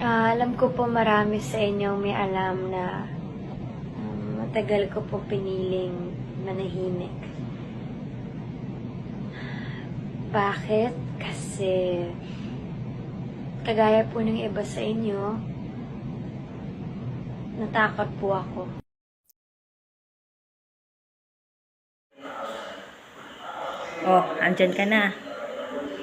Alam ko po marami sa inyong may alam na matagal ko po piniling manahimik. Bakit? Kasi kagaya po ng iba sa inyo, natakot po ako. Oh, andyan ka na.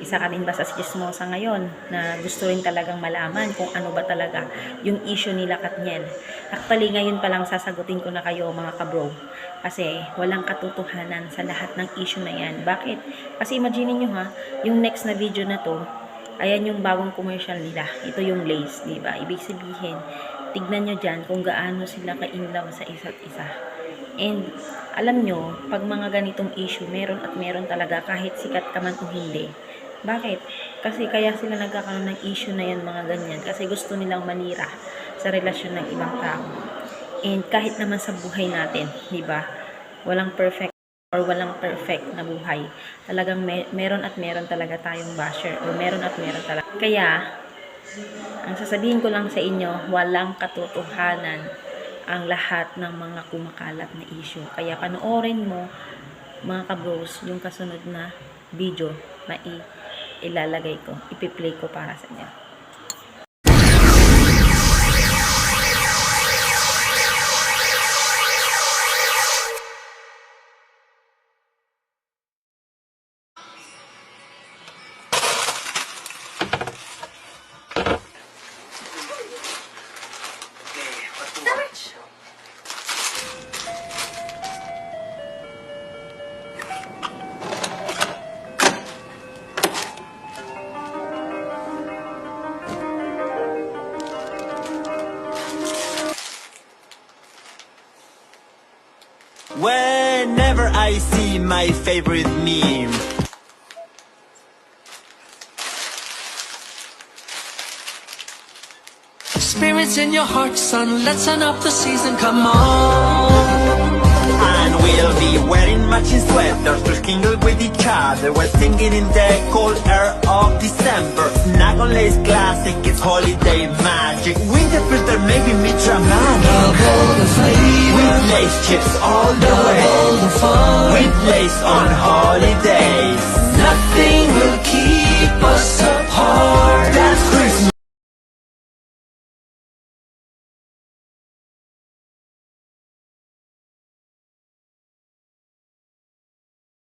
Isa ka rin ba sa chismosa ngayon na gusto rin talagang malaman kung ano ba talaga yung issue nila Katniel? Actually, ngayon pa lang sasagutin ko na kayo mga kabro. Kasi walang katotohanan sa lahat ng issue na yan. Bakit? Kasi imagine nyo ha, yung next na video na to, ayan yung bagong commercial nila. Ito yung Lays, di ba? Ibig sabihin, tignan nyo dyan kung gaano sila ka-inlove sa isa't isa. And alam nyo, pag mga ganitong issue, meron at meron talaga kahit sikat ka man o hindi. Bakit? Kasi kaya sila nagkakaroon ng issue na yan mga ganyan. Kasi gusto nilang manira sa relasyon ng ibang tao. And kahit naman sa buhay natin, di ba? Walang perfect or walang perfect na buhay. Talagang meron at meron talaga tayong basher or meron at meron talaga. Kaya, ang sasabihin ko lang sa inyo, walang katotohanan ang lahat ng mga kumakalat na issue. Kaya panoorin mo, mga kabros, yung kasunod na video na ilalagay ko, ipi-play ko para sa inyo. Whenever I see my favorite meme, spirits in your heart, son, let's turn up the season, come on. and we'll be wearing matching sweaters to kindle with each other while singing in the cold air of December. Snuggle lace classic, it's holiday magic. Winter filter, maybe meet dramatic. Double the flavor, With lace chips all the way. double the fun. With lace on holiday.